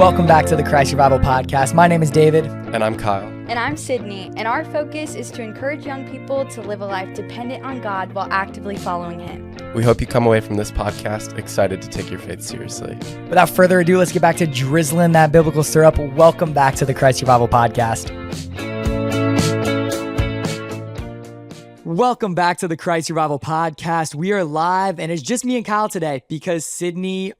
Welcome back to the Christ Revival Podcast. My name is David. And I'm Kyle. And I'm Sydney, and our focus is to encourage young people to live a life dependent on God while actively following Him. We hope you come away from this podcast excited to take your faith seriously. Without further ado, let's get back to drizzling that biblical syrup. Welcome back to the Christ Revival Podcast. Welcome back to the Christ Revival Podcast. We are live, and it's just me and Kyle today because Sydney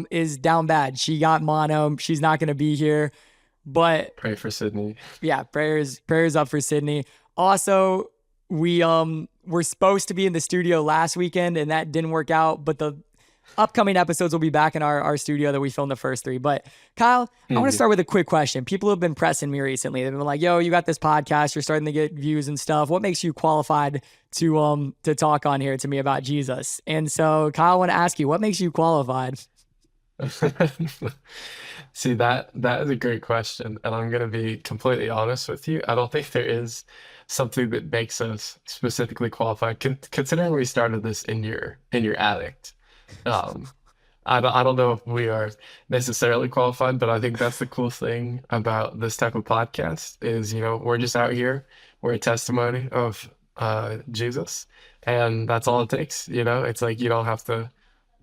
is down bad. She got mono. She's not going to be here. But pray for Sydney. Yeah, prayers up for Sydney. Also, we were supposed to be in the studio last weekend, and that didn't work out. But the upcoming episodes will be back in our studio that we filmed the first three. But Kyle, I want to start with a quick question. People have been pressing me recently. They've been like, "Yo, you got this podcast. You're starting to get views and stuff. What makes you qualified to talk on here to me about Jesus?" And so, Kyle, I want to ask you, what makes you qualified? See, that is a great question, and I'm going to be completely honest with you. I don't think there is something that makes us specifically qualified. Considering we started this in your attic, I don't know if we are necessarily qualified, but I think that's the cool thing about this type of podcast is, we're just out here. We're a testimony of Jesus, and that's all it takes. It's like you don't have to.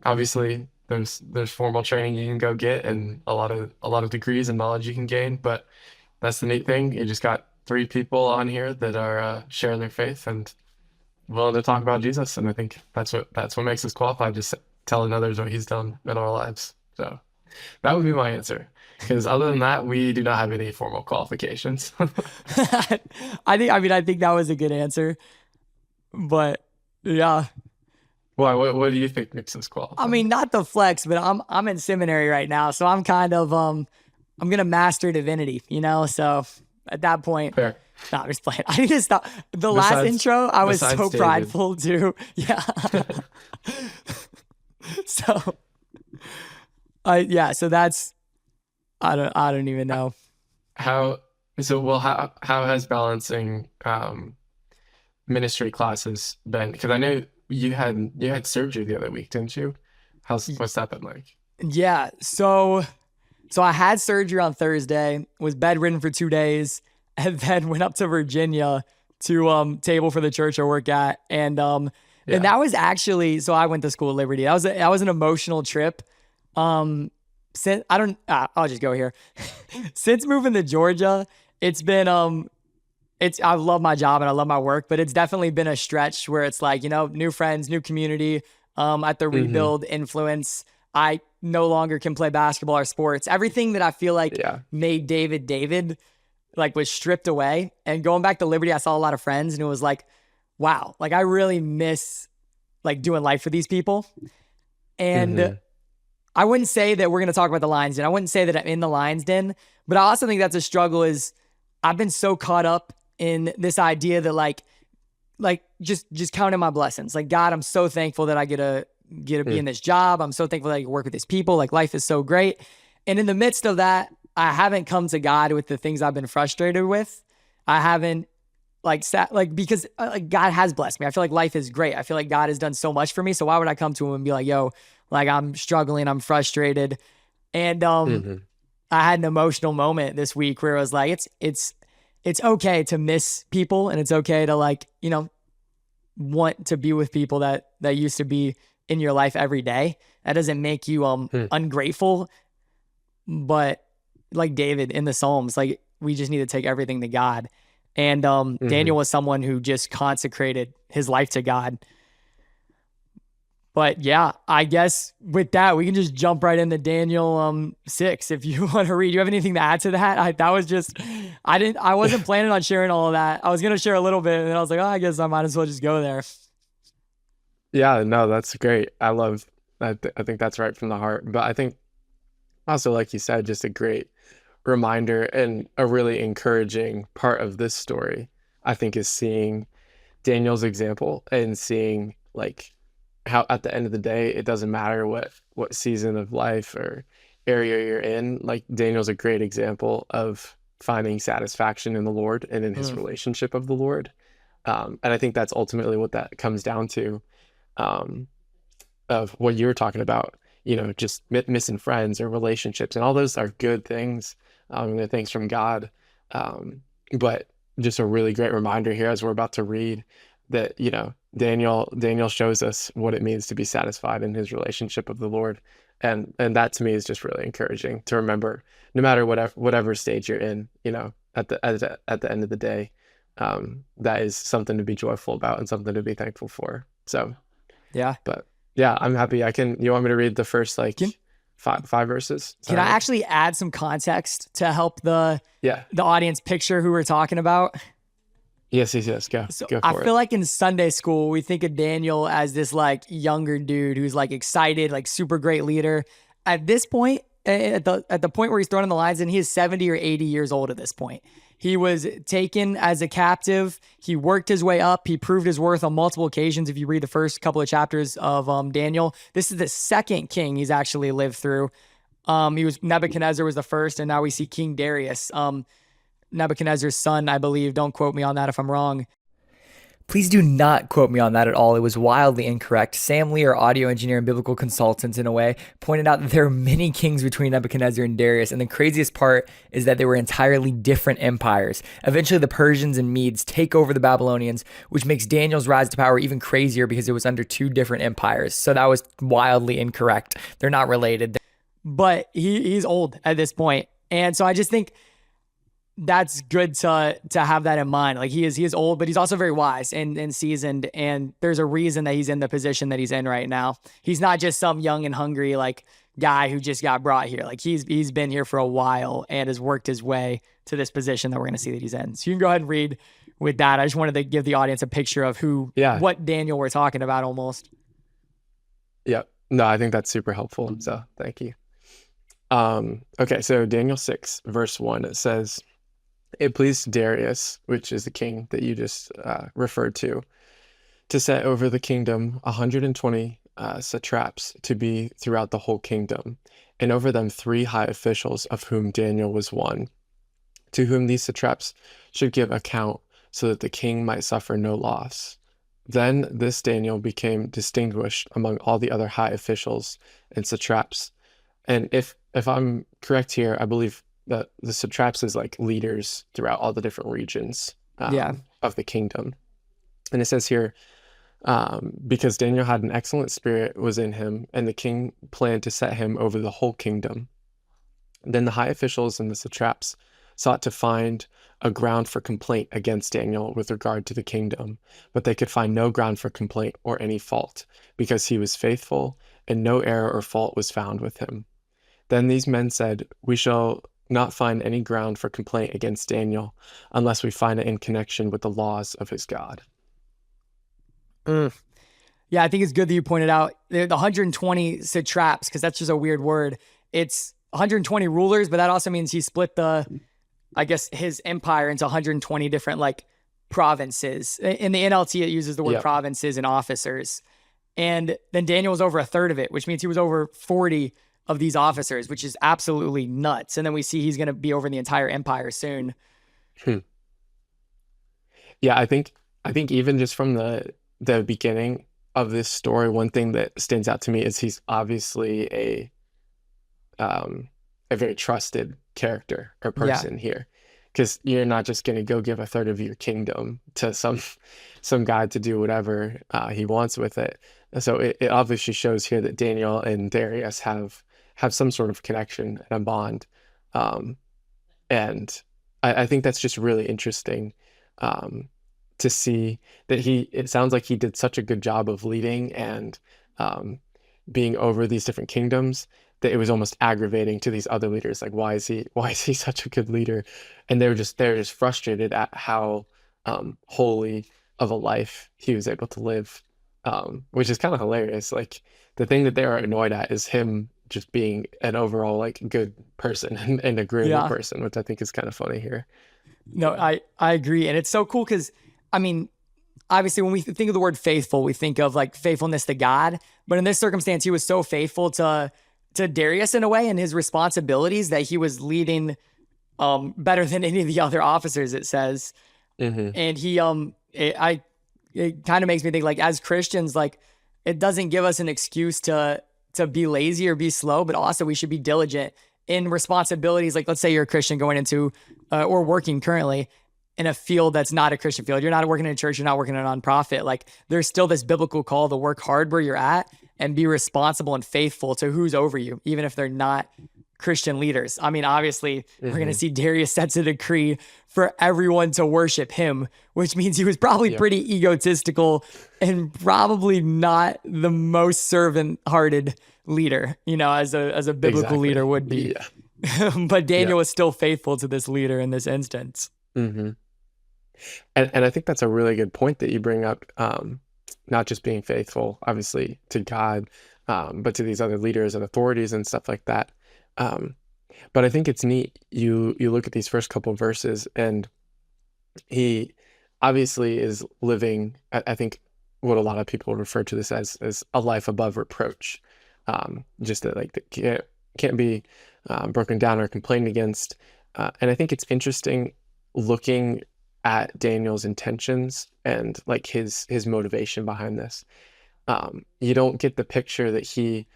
Obviously, there's formal training you can go get and a lot of degrees and knowledge you can gain, but that's the neat thing. You just got three people on here that are sharing their faith and willing to talk about Jesus, and I think that's what makes us qualified, just telling others what He's done in our lives. So that would be my answer, because other than that, we do not have any formal qualifications. I think that was a good answer, but yeah. Why? What do you think makes us qualified? I mean, not the flex, but I'm in seminary right now, so I'm kind of I'm gonna master divinity, So at that point, fair. No, I'm just playing. I need to stop. Last intro, I was so David. prideful too. Yeah. So that's I don't even know. How has balancing ministry classes been? Because I know you had surgery the other week, didn't you? What's that been like? Yeah. So I had surgery on Thursday, was bedridden for 2 days, and then went up to Virginia to table for the church I work at. And that was actually, so I went to school at Liberty. That was an emotional trip. I'll just go here. Since moving to Georgia, it's been I love my job and I love my work, but it's definitely been a stretch where it's like, new friends, new community, at the rebuild influence. I no longer can play basketball or sports. Everything that I feel like made David, like, was stripped away. And going back to Liberty, I saw a lot of friends and it was like, wow, like I really miss like doing life with these people. And I wouldn't say that we're going to talk about the Lions Den. I wouldn't say that I'm in the Lions Den, but I also think that's a struggle is I've been so caught up in this idea that like just counting my blessings. Like, God, I'm so thankful that I get to be in this job. I'm so thankful that I can work with these people. Like, life is so great. And in the midst of that, I haven't come to God with the things I've been frustrated with. I haven't because God has blessed me. I feel like life is great. I feel like God has done so much for me. So why would I come to Him and be like, yo, like I'm struggling, I'm frustrated. And I had an emotional moment this week where it was like, it's okay to miss people, and it's okay to want to be with people that used to be in your life every day. That doesn't make you ungrateful, but like David in the Psalms, like we just need to take everything to God. And Daniel was someone who just consecrated his life to God. But yeah, I guess with that, we can just jump right into Daniel 6 if you want to read. Do you have anything to add to that? I wasn't planning on sharing all of that. I was going to share a little bit, and then I was like, I guess I might as well just go there. Yeah, no, that's great. I think that's right from the heart. But I think also, like you said, just a great reminder and a really encouraging part of this story, I think, is seeing Daniel's example and seeing like how at the end of the day, it doesn't matter what season of life or area you're in. Like, Daniel's a great example of finding satisfaction in the Lord and in his relationship of the Lord. And I think that's ultimately what that comes down to, of what you were talking about. just missing friends or relationships, and all those are good things. They're things from God. But just a really great reminder here as we're about to read that, Daniel shows us what it means to be satisfied in his relationship with the Lord. And that to me is just really encouraging to remember, no matter whatever stage you're in, at the end of the day, that is something to be joyful about and something to be thankful for. So, Yeah. but yeah, I'm happy. You want me to read the first five verses? Can I actually add some context to help the audience picture who we're talking about? Yes. Go So for it. I feel like in Sunday school, we think of Daniel as this like younger dude who's like excited, like super great leader. At this point, at the point where he's thrown in the lions, and he is 70 or 80 years old at this point. He was taken as a captive. He worked his way up. He proved his worth on multiple occasions. If you read the first couple of chapters of Daniel, this is the second king he's actually lived through. Nebuchadnezzar was the first, and now we see King Darius. Nebuchadnezzar's son, I believe. Don't quote me on that if I'm wrong. Please do not quote me on that at all. It was wildly incorrect. Sam Lee, our audio engineer and biblical consultant in a way, pointed out that there are many kings between Nebuchadnezzar and Darius, and the craziest part is that they were entirely different empires. Eventually, the Persians and Medes take over the Babylonians, which makes Daniel's rise to power even crazier because it was under two different empires. So that was wildly incorrect. They're not related. But he's old at this point. And so I just think that's good to have that in mind. Like he is old, but he's also very wise and seasoned. And there's a reason that he's in the position that he's in right now. He's not just some young and hungry like guy who just got brought here. Like he's been here for a while and has worked his way to this position that we're going to see that he's in. So you can go ahead and read with that. I just wanted to give the audience a picture of what Daniel we're talking about almost. Yeah. No, I think that's super helpful. So thank you. Okay. So Daniel 6 verse 1, it says, "It pleased Darius," which is the king that you just referred to set over the kingdom 120 satraps to be throughout the whole kingdom, and over them 3 high officials, of whom Daniel was one, to whom these satraps should give account, so that the king might suffer no loss. Then this Daniel became distinguished among all the other high officials and satraps. And if I'm correct here, I believe the satraps is like leaders throughout all the different regions of the kingdom. And it says here, because Daniel had an excellent spirit was in him, and the king planned to set him over the whole kingdom. Then the high officials and the satraps sought to find a ground for complaint against Daniel with regard to the kingdom, but they could find no ground for complaint or any fault, because he was faithful, and no error or fault was found with him. Then these men said, "We shall not find any ground for complaint against Daniel unless we find it in connection with the laws of his God." Yeah, I think it's good that you pointed out the 120 satraps, because that's just a weird word. It's 120 rulers, but that also means he split his empire into 120 different like provinces. In the NLT, it uses the word provinces and officers. And then Daniel was over a third of it, which means he was over 40 of these officers, which is absolutely nuts. And then we see he's going to be over the entire empire soon. Yeah, I think even just from the beginning of this story, one thing that stands out to me is he's obviously a very trusted character or person here, because you're not just going to go give a third of your kingdom to some guy to do whatever he wants with it. So it obviously shows here that Daniel and Darius have some sort of connection and a bond. And I think that's just really interesting to see that it sounds like he did such a good job of leading and being over these different kingdoms that it was almost aggravating to these other leaders. Like, why is he such a good leader? And they're just frustrated at how holy of a life he was able to live, which is kind of hilarious. Like, the thing that they are annoyed at is him just being an overall like good person and agreeable person, which I think is kind of funny here. No, I agree. And it's so cool because, I mean, obviously when we think of the word faithful, we think of like faithfulness to God. But in this circumstance, he was so faithful to Darius in a way and his responsibilities that he was leading better than any of the other officers, it says. Mm-hmm. And it kind of makes me think, like, as Christians, like, it doesn't give us an excuse to to be lazy or be slow, but also we should be diligent in responsibilities. Like, let's say you're a Christian going into or working currently in a field that's not a Christian field. You're not working in a church. You're not working in a nonprofit. Like, there's still this biblical call to work hard where you're at and be responsible and faithful to who's over you, even if they're not Christian leaders. I mean, obviously, we're going to see Darius sets a decree for everyone to worship him, which means he was probably pretty egotistical and probably not the most servant-hearted leader, as a biblical leader would be. Yeah. But Daniel was still faithful to this leader in this instance. Mm-hmm. And I think that's a really good point that you bring up. Not just being faithful, obviously, to God, but to these other leaders and authorities and stuff like that. But I think it's neat. You look at these first couple of verses, and he obviously is living, I think, what a lot of people refer to this as a life above reproach. Just that, like, that can't be broken down or complained against. And I think it's interesting looking at Daniel's intentions and like his motivation behind this. You don't get the picture that he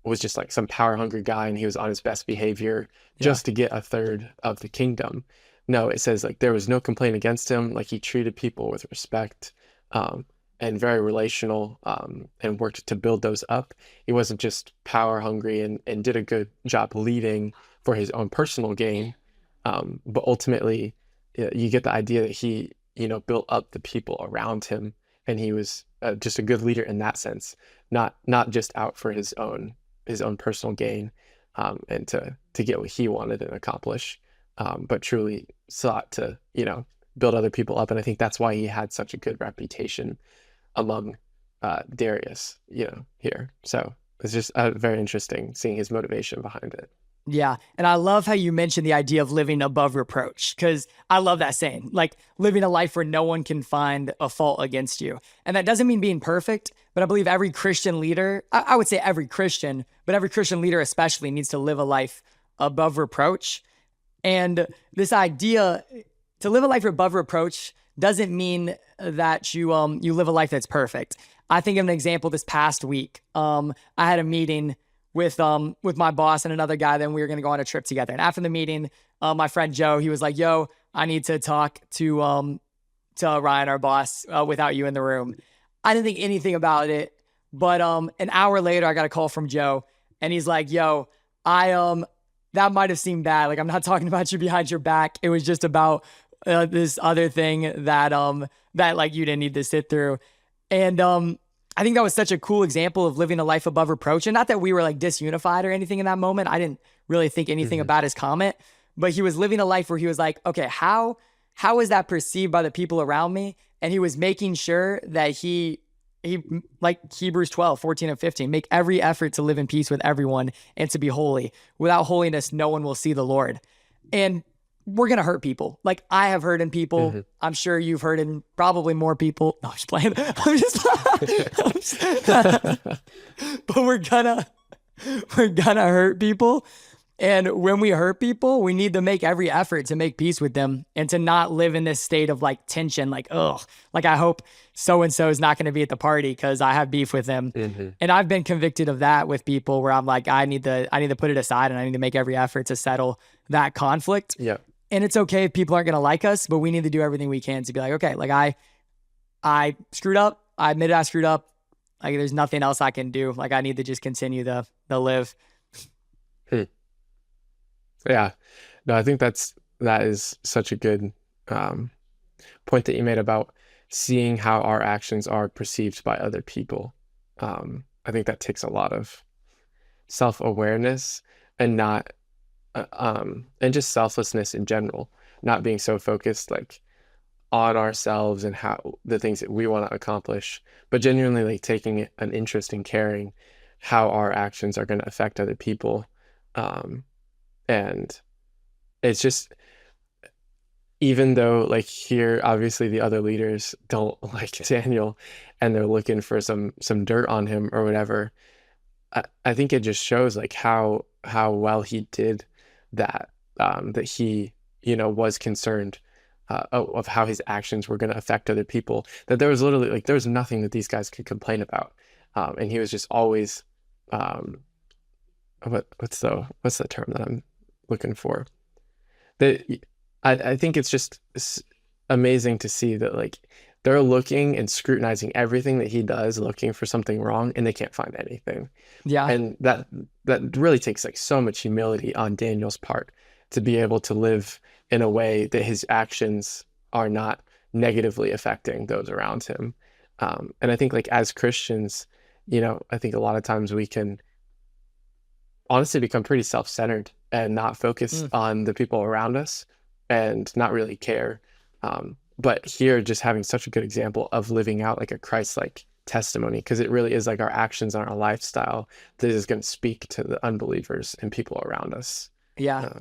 was just like some power hungry guy and he was on his best behavior just to get a third of the kingdom. No, it says like there was no complaint against him. Like, he treated people with respect, and very relational, and worked to build those up. He wasn't just power hungry and did a good job leading for his own personal gain. But ultimately, you get the idea that he, built up the people around him, and he was just a good leader in that sense, not just out for his own personal gain, and to get what he wanted and accomplish, but truly sought to, build other people up. And I think that's why he had such a good reputation among Darius, here. So it's just very interesting seeing his motivation behind it. Yeah. And I love how you mentioned the idea of living above reproach, because I love that saying, like living a life where no one can find a fault against you. And that doesn't mean being perfect, but I believe every Christian leader, I would say every Christian, but every Christian leader especially needs to live a life above reproach. And this idea to live a life above reproach doesn't mean that you live a life that's perfect. I think of an example this past week. I had a meeting with my boss and another guy. Then we were going to go on a trip together. And after the meeting, my friend Joe, he was like, "Yo, I need to talk to Ryan, our boss, without you in the room." I didn't think anything about it, but an hour later, I got a call from Joe, and he's like, "Yo, that might have seemed bad. Like, I'm not talking about you behind your back. It was just about this other thing that like you didn't need to sit through." And I think that was such a cool example of living a life above reproach. And not that we were like disunified or anything in that moment. I didn't really think anything about his comment, but he was living a life where he was like, okay, how is that perceived by the people around me? And he was making sure that he like Hebrews 12, 14 and 15, make every effort to live in peace with everyone and to be holy. Without holiness, no one will see the Lord. And we're going to hurt people. Like, I have hurt in people. I'm sure you've hurt in probably more people. No, I'm just playing. But we're gonna hurt people. And when we hurt people, we need to make every effort to make peace with them and to not live in this state of like tension. Like, like I hope so-and-so is not going to be at the party because I have beef with them. And I've been convicted of that with people where I'm like, I need to put it aside and I need to make every effort to settle that conflict. Yeah. And it's okay if people aren't going to like us, but we need to do everything we can to be like, okay, like I screwed up. I admitted I screwed up. Like, there's nothing else I can do. Like, I need to just continue to live. Yeah. No, I think that is such a good point that you made about seeing how our actions are perceived by other people. I think that takes a lot of self-awareness and and just selflessness in general, not being so focused like on ourselves and how the things that we want to accomplish, but genuinely like taking an interest in caring how our actions are going to affect other people. And it's just, even though like here, obviously the other leaders don't like Daniel and they're looking for some dirt on him or whatever, I think it just shows like how well he did that, that he, was concerned of how his actions were going to affect other people, that there was literally like, there was nothing that these guys could complain about. And he was just always um, what's the term that I'm looking for? That I think it's just amazing to see that like they're looking and scrutinizing everything that he does, looking for something wrong, and they can't find anything. Yeah. And that really takes like so much humility on Daniel's part to be able to live in a way that his actions are not negatively affecting those around him. And I think like as Christians, I think a lot of times we can honestly become pretty self-centered and not focus on the people around us and not really care. But here, just having such a good example of living out like a Christ-like testimony, because it really is like our actions and our lifestyle that is going to speak to the unbelievers and people around us. Yeah.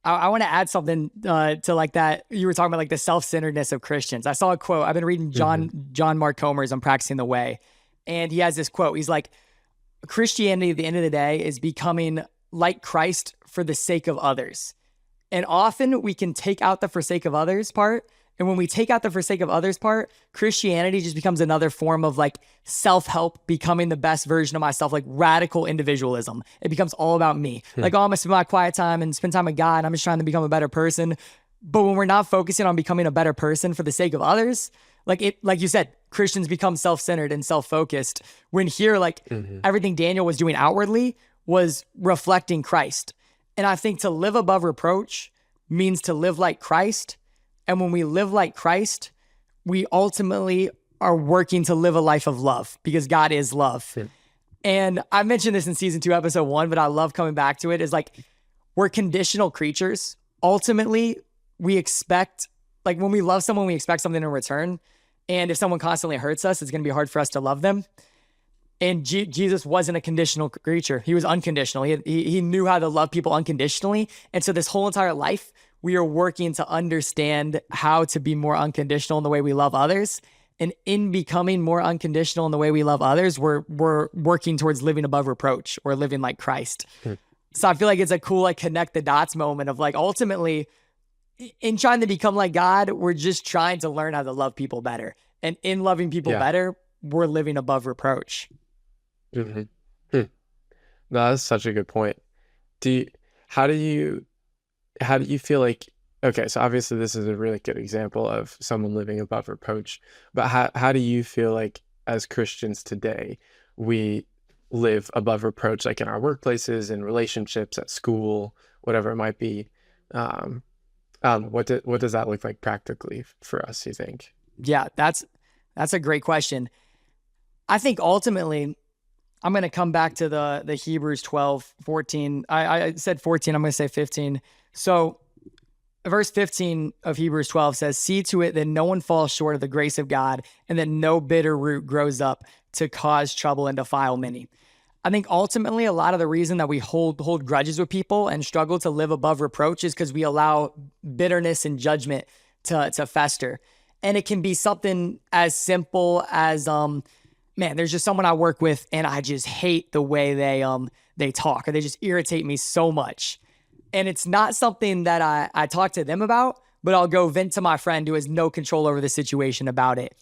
I want to add something to like that. You were talking about like the self-centeredness of Christians. I saw a quote. I've been reading John Mark Comer's on Practicing the Way. And he has this quote. He's like, Christianity at the end of the day is becoming like Christ for the sake of others. And often we can take out the forsake of others part. And when we take out the forsake of others part, Christianity just becomes another form of like self-help, becoming the best version of myself, like radical individualism. It becomes all about me. Like, oh, I'm gonna spend my quiet time and spend time with God. I'm just trying to become a better person. But when we're not focusing on becoming a better person for the sake of others, like you said, Christians become self-centered and self-focused. When here, like everything Daniel was doing outwardly was reflecting Christ. And I think to live above reproach means to live like Christ. And when we live like Christ, we ultimately are working to live a life of love because God is love. Yeah. And I mentioned this in season 2, episode 1, but I love coming back to it, is like, we're conditional creatures. Ultimately, we expect, like when we love someone, we expect something in return. And if someone constantly hurts us, it's going to be hard for us to love them. And Jesus wasn't a conditional creature. He was unconditional. He knew how to love people unconditionally. And so this whole entire life, we are working to understand how to be more unconditional in the way we love others. And in becoming more unconditional in the way we love others, we're working towards living above reproach or living like Christ. So I feel like it's a cool, like, connect the dots moment of like, ultimately, in trying to become like God, we're just trying to learn how to love people better. And in loving people better, we're living above reproach. No, that's such a good point. How do you feel like, okay, so obviously this is a really good example of someone living above reproach, but how do you feel like as Christians today, we live above reproach, like in our workplaces, in relationships, at school, whatever it might be? What does that look like practically for us, you think? Yeah, that's a great question. I think ultimately, I'm going to come back to the Hebrews 12:14. I said 14, I'm going to say 15. So verse 15 of Hebrews 12 says, see to it that no one falls short of the grace of God and that no bitter root grows up to cause trouble and defile many. I think ultimately a lot of the reason that we hold grudges with people and struggle to live above reproach is because we allow bitterness and judgment to fester. And it can be something as simple as, man, there's just someone I work with and I just hate the way they talk, or they just irritate me so much. And it's not something that I talk to them about, but I'll go vent to my friend who has no control over the situation about it.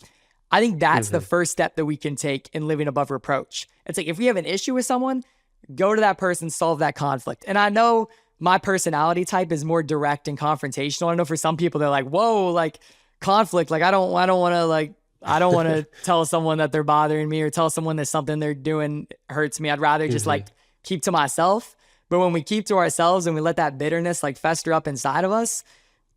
I think that's the first step that we can take in living above reproach. It's like, if we have an issue with someone, go to that person, solve that conflict. And I know my personality type is more direct and confrontational. I know for some people, they're like, whoa, like conflict. Like, I don't want to tell someone that they're bothering me or tell someone that something they're doing hurts me. I'd rather just like keep to myself. But when we keep to ourselves and we let that bitterness like fester up inside of us,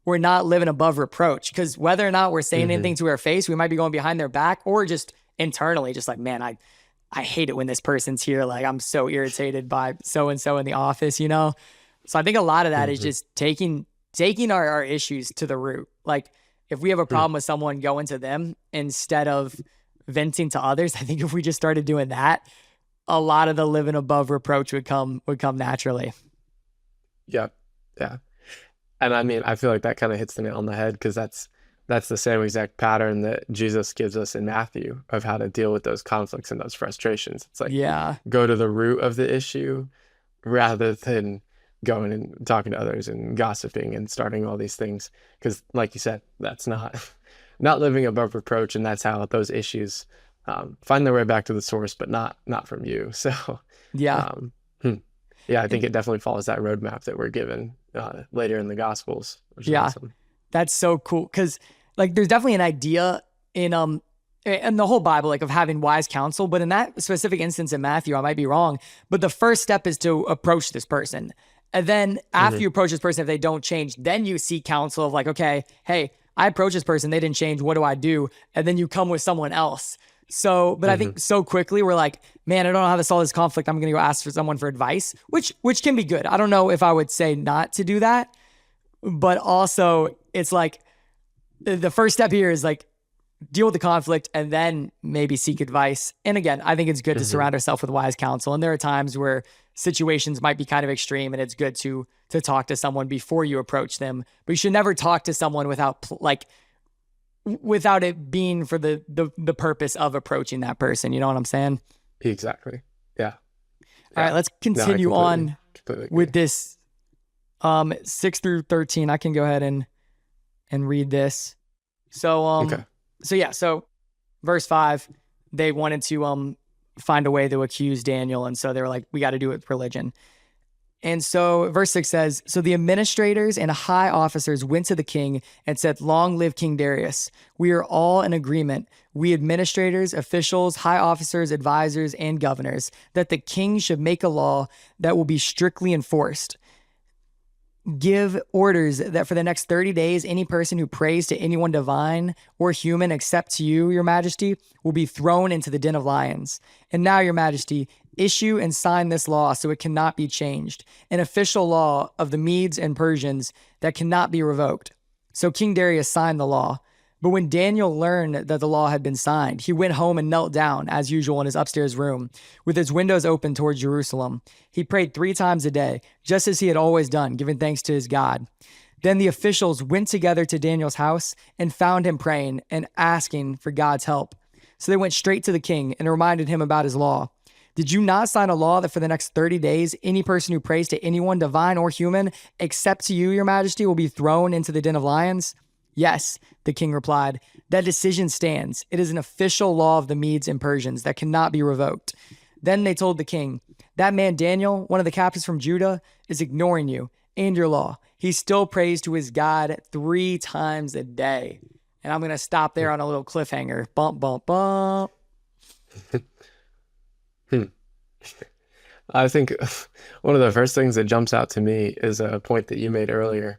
we're not living above reproach. Because whether or not we're saying anything to our face, we might be going behind their back or just internally, just like, man, I hate it when this person's here. Like, I'm so irritated by so-and-so in the office, you know? So I think a lot of that is just taking our issues to the root. Like, if we have a problem with someone, going to them instead of venting to others. I think if we just started doing that, a lot of the living above reproach would come naturally. Yeah. And I mean, I feel like that kind of hits the nail on the head, because that's the same exact pattern that Jesus gives us in Matthew of how to deal with those conflicts and those frustrations. It's like, go to the root of the issue rather than going and talking to others and gossiping and starting all these things. Because like you said, that's not living above reproach. And that's how those issues find their way back to the source, but not from you. So Yeah. Um, hmm. Yeah, I think it definitely follows that roadmap that we're given later in the Gospels, which is Yeah. awesome. That's so cool. Cause like there's definitely an idea in the whole Bible, like of having wise counsel, but in that specific instance in Matthew, I might be wrong, but the first step is to approach this person. And then after Mhm. you approach this person, if they don't change, then you seek counsel of like, okay, hey, I approached this person, they didn't change. What do I do? And then you come with someone else. So, but I think so quickly we're like, man, I don't know how to solve this conflict. I'm going to go ask for someone for advice, which can be good. I don't know if I would say not to do that, but also it's like the first step here is like deal with the conflict and then maybe seek advice. And again, I think it's good to surround ourselves with wise counsel. And there are times where situations might be kind of extreme and it's good to talk to someone before you approach them. But you should never talk to someone without it being for the purpose of approaching that person. You know what I'm saying? Exactly. Yeah. All right, let's No, I continue on completely agree. with this 6 through 13. I can go ahead and read this. So Okay. so verse 5, they wanted to find a way to accuse Daniel, and so they were like, we got to do it with religion. And so verse 6 says, so the administrators and high officers went to the king and said, long live King Darius. We are all in agreement, we administrators, officials, high officers, advisors, and governors, that the king should make a law that will be strictly enforced. Give orders that for the next 30 days, any person who prays to anyone divine or human except to you, your majesty, will be thrown into the den of lions. And now, your majesty, issue and sign this law so it cannot be changed, an official law of the Medes and Persians that cannot be revoked. So King Darius signed the law. But when Daniel learned that the law had been signed, he went home and knelt down, as usual, in his upstairs room, with his windows open towards Jerusalem. He prayed 3 times a day, just as he had always done, giving thanks to his God. Then the officials went together to Daniel's house and found him praying and asking for God's help. So they went straight to the king and reminded him about his law. Did you not sign a law that for the next 30 days, any person who prays to anyone, divine or human, except to you, your majesty, will be thrown into the den of lions? Yes, the king replied, that decision stands. It is an official law of the Medes and Persians that cannot be revoked. Then they told the king, that man Daniel, one of the captives from Judah, is ignoring you and your law. He still prays to his God 3 times a day. And I'm going to stop there on a little cliffhanger. Bump, bump, bump. I think one of the first things that jumps out to me is a point that you made earlier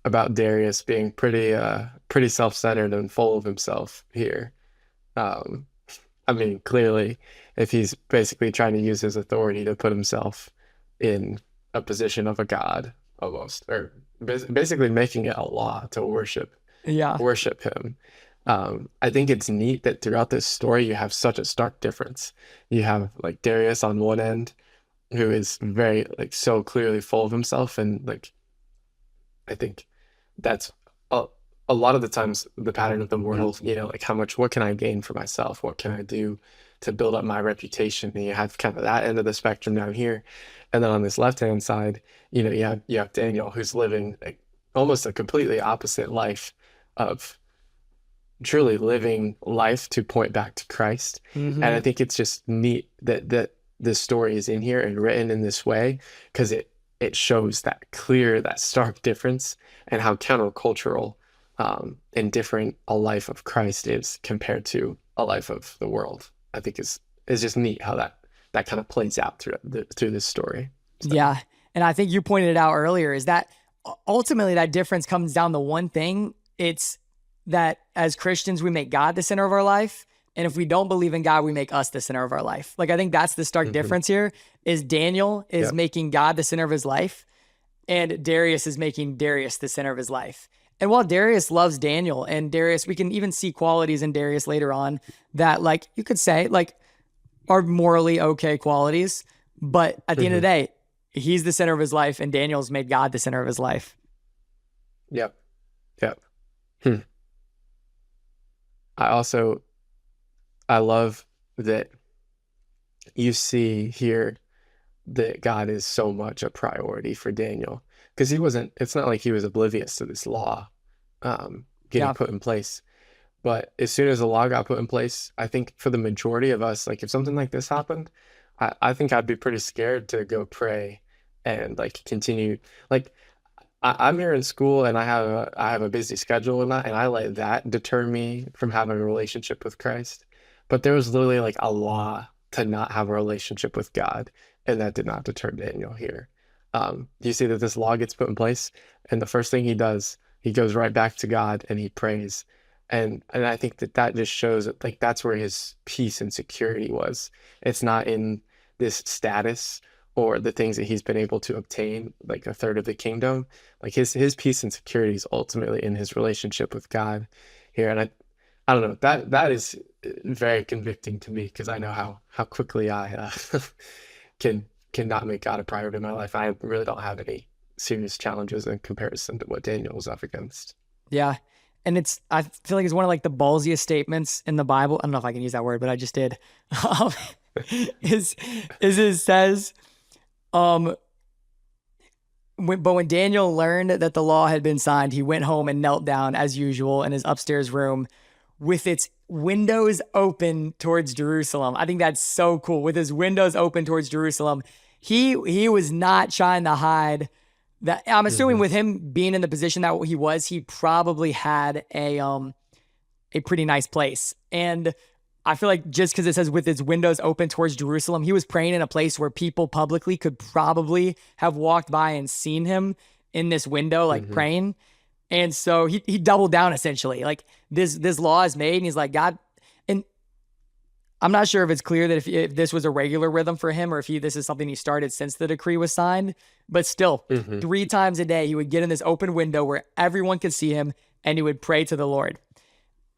about Darius being pretty self-centered and full of himself here. I mean, clearly, if he's basically trying to use his authority to put himself in a position of a god, almost, or basically making it a law to worship him. I think it's neat that throughout this story you have such a stark difference. You have like Darius on one end, who is very like so clearly full of himself, and like I think that's a lot of the times the pattern of the world, like what can I gain for myself? What can I do to build up my reputation? And you have kind of that end of the spectrum down here. And then on this left-hand side, you have Daniel, who's living like almost a completely opposite life of truly living life to point back to Christ. And I think it's just neat that this story is in here and written in this way, because it shows that stark difference and how countercultural and different a life of Christ is compared to a life of the world. I think is just neat how that kind of plays out through this story. So. Yeah. And I think you pointed it out earlier, is that ultimately that difference comes down to one thing. It's that as Christians, we make God the center of our life. And if we don't believe in God, we make us the center of our life. Like, I think that's the stark difference here, is Daniel is making God the center of his life, and Darius is making Darius the center of his life. And while Darius loves Daniel, and Darius, we can even see qualities in Darius later on that, like, you could say, like, are morally okay qualities. But at the end of the day, he's the center of his life, and Daniel's made God the center of his life. Yep. I love that you see here that God is so much a priority for Daniel, because it's not like he was oblivious to this law getting put in place. But as soon as the law got put in place, I think for the majority of us, like if something like this happened, I think I'd be pretty scared to go pray and like continue. Like I'm here in school and I have a busy schedule and I let that deter me from having a relationship with Christ. But there was literally like a law to not have a relationship with God, and that did not deter Daniel here. You see that this law gets put in place, and the first thing he does, he goes right back to God and he prays. And I think that that just shows that like that's where his peace and security was. It's not in this status or the things that he's been able to obtain, like a third of the kingdom. Like his peace and security is ultimately in his relationship with God here. And I don't know, that is very convicting to me because I know how quickly I can not make God a priority in my life. I really don't have any serious challenges in comparison to what Daniel was up against. Yeah. And I feel like it's one of like the ballsiest statements in the Bible. I don't know if I can use that word, but I just did. Um, is it says, but when Daniel learned that the law had been signed, he went home and knelt down as usual in his upstairs room with its windows open towards Jerusalem. I think that's so cool. With his windows open towards Jerusalem, he was not trying to hide that. I'm assuming with him being in the position that he was, he probably had a pretty nice place. And I feel like just because it says with its windows open towards Jerusalem, he was praying in a place where people publicly could probably have walked by and seen him in this window, like praying. And so he doubled down essentially. Like this law is made, and he's like, God. And I'm not sure if it's clear that if this was a regular rhythm for him or if this is something he started since the decree was signed. But still, 3 times a day, he would get in this open window where everyone could see him, and he would pray to the Lord.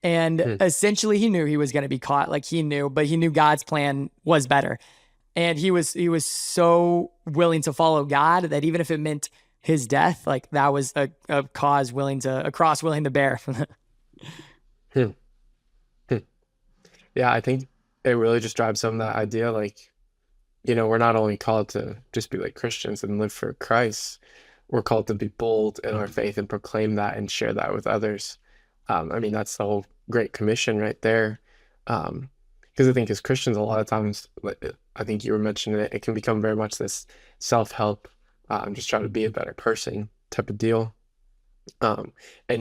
And essentially, he knew he was going to be caught. Like he knew, but he knew God's plan was better. And he was so willing to follow God that even if it meant his death, like that was a cross willing to bear. Hmm. Hmm. Yeah, I think it really just drives home that idea. Like, we're not only called to just be like Christians and live for Christ, we're called to be bold in our faith and proclaim that and share that with others. I mean, that's the whole Great Commission right there. Because I think as Christians, a lot of times, I think you were mentioning it, it can become very much this self-help, just trying to be a better person type of deal, and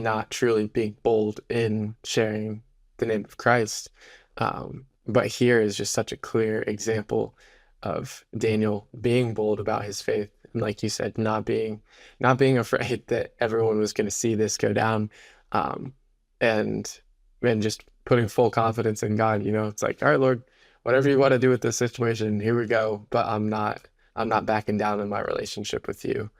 not truly being bold in sharing the name of Christ. But here is just such a clear example of Daniel being bold about his faith. And like you said, not being afraid that everyone was going to see this go down. And just putting full confidence in God. It's like, all right, Lord, whatever you want to do with this situation, here we go. But I'm not backing down in my relationship with you.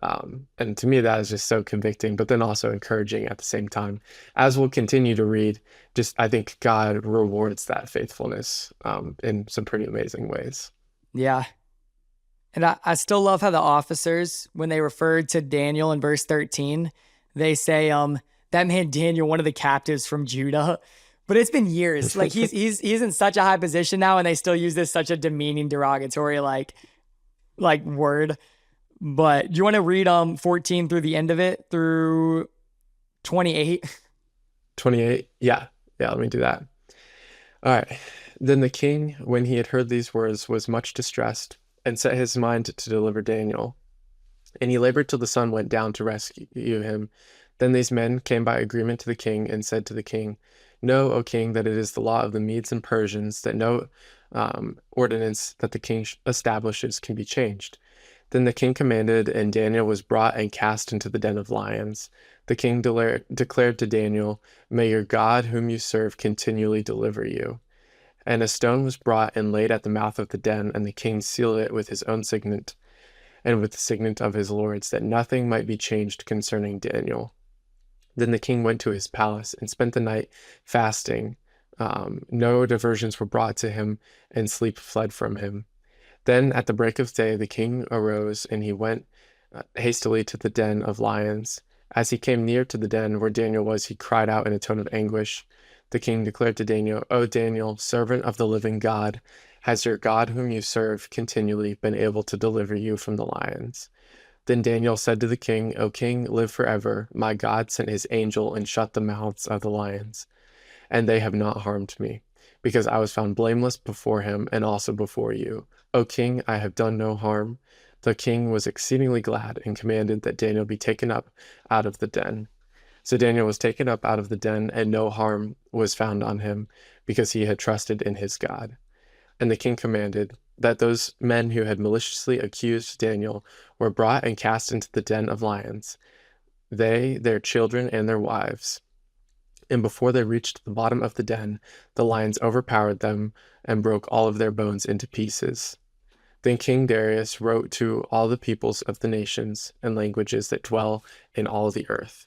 And to me, that is just so convicting, but then also encouraging at the same time. As we'll continue to read, I think God rewards that faithfulness in some pretty amazing ways. Yeah. And I still love how the officers, when they referred to Daniel in verse 13, they say, that man Daniel, one of the captives from Judah. But it's been years. Like he's in such a high position now, and they still use this such a demeaning, derogatory like word. But do you want to read 14 through the end of it through 28? 28? Yeah, let me do that. All right. Then the king, when he had heard these words, was much distressed and set his mind to deliver Daniel. And he labored till the sun went down to rescue him. Then these men came by agreement to the king and said to the king, Know, O king, that it is the law of the Medes and Persians that no ordinance that the king establishes can be changed. Then the king commanded, and Daniel was brought and cast into the den of lions. The king declared to Daniel, May your God, whom you serve, continually deliver you. And a stone was brought and laid at the mouth of the den, and the king sealed it with his own signet and with the signet of his lords, that nothing might be changed concerning Daniel. Then the king went to his palace and spent the night fasting. No diversions were brought to him, and sleep fled from him. Then at the break of day, the king arose, and he went hastily to the den of lions. As he came near to the den where Daniel was, he cried out in a tone of anguish. The king declared to Daniel, O Daniel, servant of the living God, has your God whom you serve continually been able to deliver you from the lions? Then Daniel said to the king, O king, live forever. My God sent his angel and shut the mouths of the lions, and they have not harmed me, because I was found blameless before him and also before you. O king, I have done no harm. The king was exceedingly glad and commanded that Daniel be taken up out of the den. So Daniel was taken up out of the den, and no harm was found on him, because he had trusted in his God. And the king commanded that those men who had maliciously accused Daniel were brought and cast into the den of lions, they, their children, and their wives. And before they reached the bottom of the den, the lions overpowered them and broke all of their bones into pieces. Then King Darius wrote to all the peoples of the nations and languages that dwell in all the earth: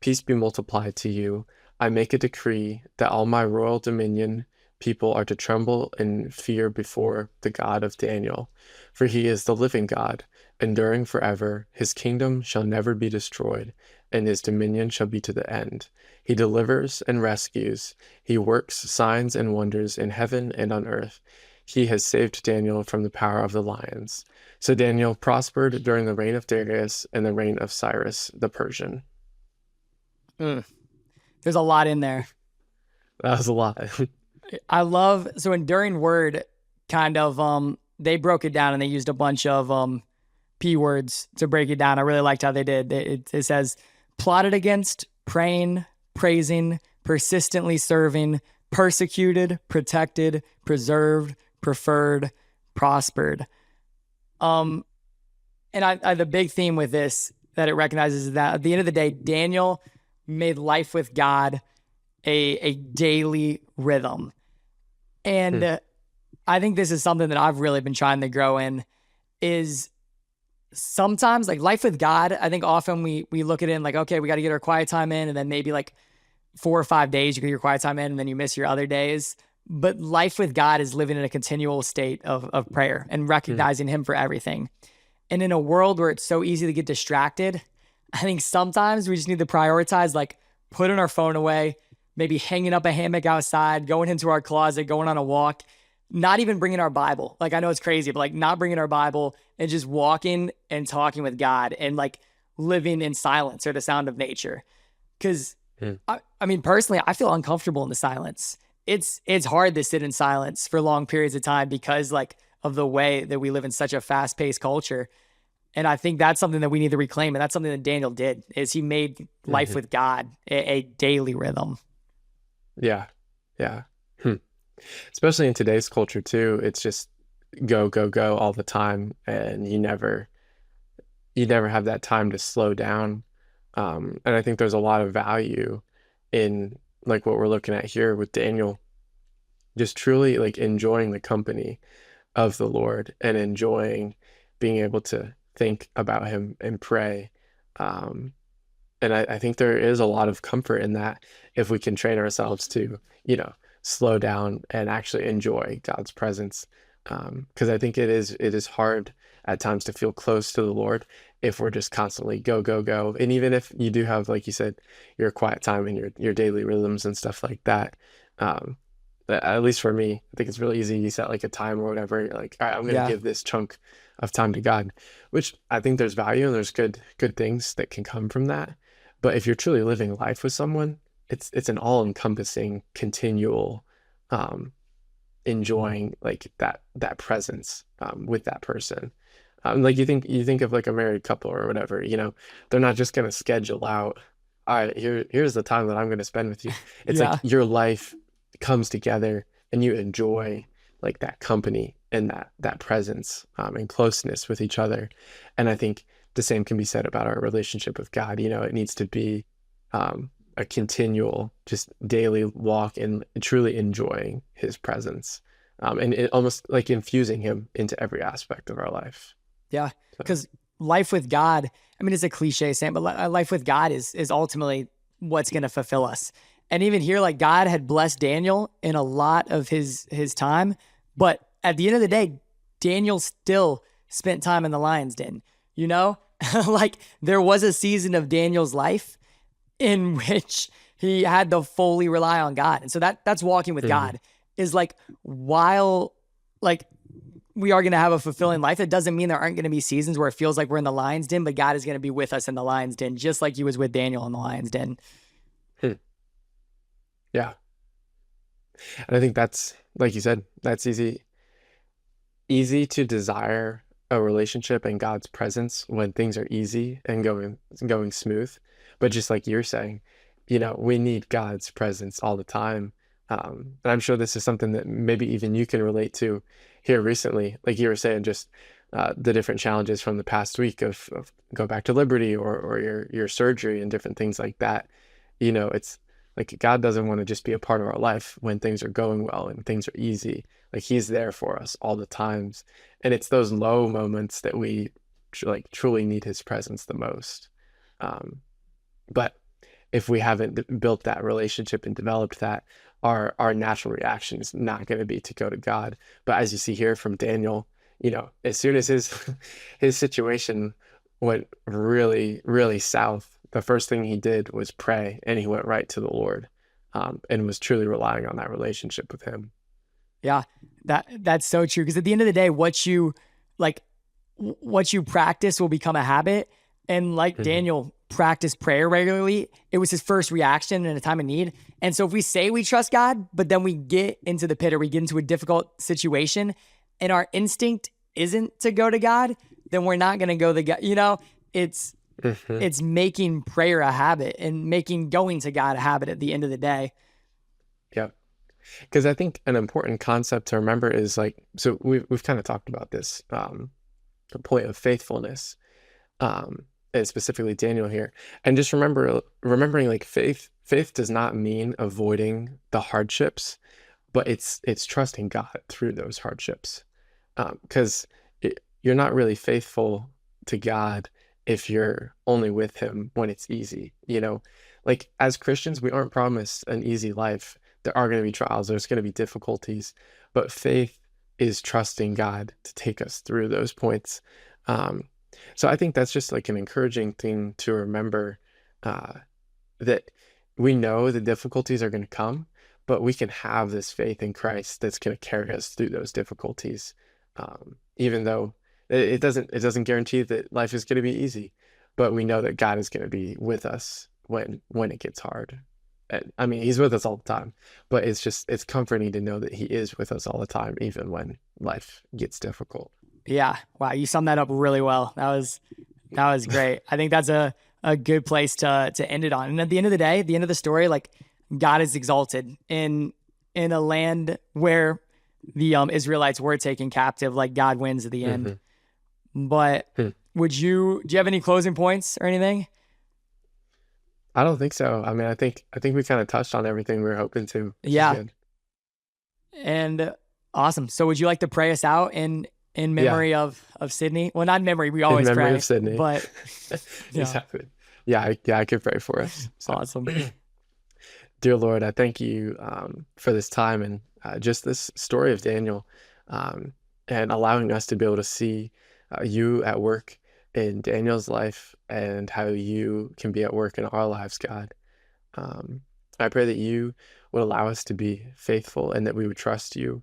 Peace be multiplied to you. I make a decree that all my royal dominion people are to tremble and fear before the God of Daniel, for he is the living God, enduring forever. His kingdom shall never be destroyed, and his dominion shall be to the end. He delivers and rescues. He works signs and wonders in heaven and on earth. He has saved Daniel from the power of the lions. So Daniel prospered during the reign of Darius and the reign of Cyrus the Persian. There's a lot in there. That was a lot. I love, so Enduring Word kind of, they broke it down and they used a bunch of P words to break it down. I really liked how they did. It says, plotted against, praying, praising, persistently serving, persecuted, protected, preserved, preferred, prospered. And the big theme with this that it recognizes is that at the end of the day, Daniel made life with God a daily rhythm. And I think this is something that I've really been trying to grow in, is sometimes like life with God. I think often we look at it and like, okay, we got to get our quiet time in, and then maybe like 4 or 5 days you get your quiet time in and then you miss your other days. But life with God is living in a continual state of prayer and recognizing him for everything. And in a world where it's so easy to get distracted, I think sometimes we just need to prioritize, like putting our phone away, maybe hanging up a hammock outside, going into our closet, going on a walk, not even bringing our Bible. Like, I know it's crazy, but like not bringing our Bible and just walking and talking with God and like living in silence or the sound of nature. Because I mean, personally, I feel uncomfortable in the silence. It's hard to sit in silence for long periods of time because like of the way that we live in such a fast-paced culture. And I think that's something that we need to reclaim. And that's something that Daniel did, is he made life with God a daily rhythm. Yeah. Especially in today's culture too. It's just go, go, go all the time. And you never have that time to slow down. And I think there's a lot of value in like what we're looking at here with Daniel, just truly like enjoying the company of the Lord and enjoying being able to think about him and pray. And I think there is a lot of comfort in that if we can train ourselves to, slow down and actually enjoy God's presence. Because I think it is hard at times to feel close to the Lord if we're just constantly go, go, go. And even if you do have, like you said, your quiet time and your daily rhythms and stuff like that, at least for me, I think it's really easy. You set like a time or whatever. You're like, all right, I'm going to give this chunk of time to God, which I think there's value and there's good things that can come from that. But if you're truly living life with someone, it's an all-encompassing, continual enjoying like that presence with that person. Like you think of like a married couple or whatever, they're not just going to schedule out, all right, here's the time that I'm going to spend with you. It's like your life comes together and you enjoy like that company and that presence and closeness with each other. And I think the same can be said about our relationship with God. It needs to be a continual, just daily walk in truly enjoying his presence, and it almost like infusing him into every aspect of our life. Yeah, because life with God, I mean, it's a cliche saying, but life with God is ultimately what's going to fulfill us. And even here, like God had blessed Daniel in a lot of his time, but at the end of the day, Daniel still spent time in the lion's den, like there was a season of Daniel's life in which he had to fully rely on God. And so that's walking with God, is like, while like we are going to have a fulfilling life, it doesn't mean there aren't going to be seasons where it feels like we're in the lion's den, but God is going to be with us in the lion's den, just like he was with Daniel in the lion's den. Yeah. And I think that's, like you said, that's easy easy to desire a relationship and God's presence when things are easy and going smooth. But just like you're saying, we need God's presence all the time. And I'm sure this is something that maybe even you can relate to here recently. Like you were saying, just the different challenges from the past week of go back to Liberty or your surgery and different things like that. It's like God doesn't want to just be a part of our life when things are going well and things are easy. Like he's there for us all the times. And it's those low moments that we truly need his presence the most. But if we haven't built that relationship and developed that, our natural reaction is not going to be to go to God. But as you see here from Daniel, as soon as his situation went really, really south, the first thing he did was pray, and he went right to the Lord, and was truly relying on that relationship with him. Yeah, that's so true. Because at the end of the day, what you practice will become a habit. And like Daniel practiced prayer regularly, it was his first reaction in a time of need. And so if we say we trust God, but then we get into the pit or we get into a difficult situation and our instinct isn't to go to God, then we're not going to go to God. It's making prayer a habit and making going to God a habit at the end of the day. Yeah. Because I think an important concept to remember is so we've kind of talked about this, the point of faithfulness, and specifically Daniel here. And just remembering faith does not mean avoiding the hardships, but it's trusting God through those hardships. Because you're not really faithful to God if you're only with him when it's easy. As Christians, we aren't promised an easy life. There are going to be trials, there's going to be difficulties, but faith is trusting God to take us through those points. So I think that's just an encouraging thing to remember, that we know the difficulties are going to come, but we can have this faith in Christ that's going to carry us through those difficulties. Even though it doesn't guarantee that life is going to be easy, but we know that God is going to be with us when it gets hard. I mean, he's with us all the time, but it's comforting to know that he is with us all the time, even when life gets difficult. Yeah. Wow. You summed that up really well. That was great. I think that's a good place to end it on. And at the end of the day, the end of the story, God is exalted in a land where the Israelites were taken captive. God wins at the end. But do you have any closing points or anything? I don't think so. I mean, I think we kind of touched on everything we were hoping to. Yeah. And awesome. So would you like to pray us out in memory of Sydney? Well, not in memory. We always in memory pray. Of Sydney. But Exactly. Yeah, I could pray for us. So. Awesome. Dear Lord, I thank you for this time and just this story of Daniel, and allowing us to be able to see you at work in Daniel's life and how you can be at work in our lives, God. I pray that you would allow us to be faithful and that we would trust you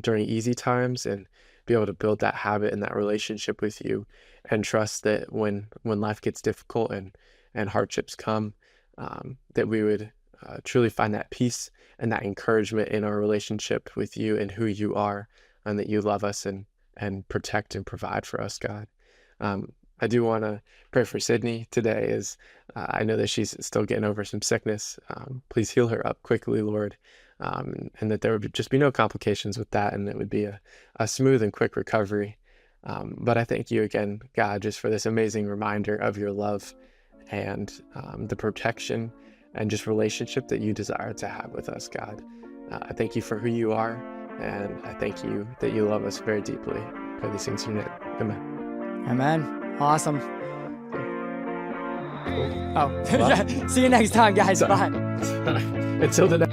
during easy times and be able to build that habit and that relationship with you, and trust that when life gets difficult and hardships come, that we would truly find that peace and that encouragement in our relationship with you and who you are, and that you love us and protect and provide for us, God. I do want to pray for Sydney today, as I know that she's still getting over some sickness. Please heal her up quickly, Lord, and that there would just be no complications with that, and it would be a smooth and quick recovery. But I thank you again, God, just for this amazing reminder of your love and the protection and just relationship that you desire to have with us, God. I thank you for who you are, and I thank you that you love us very deeply. I pray these things in your name. Amen. Amen. Awesome. Oh, see you next time, guys. Bye. Until the next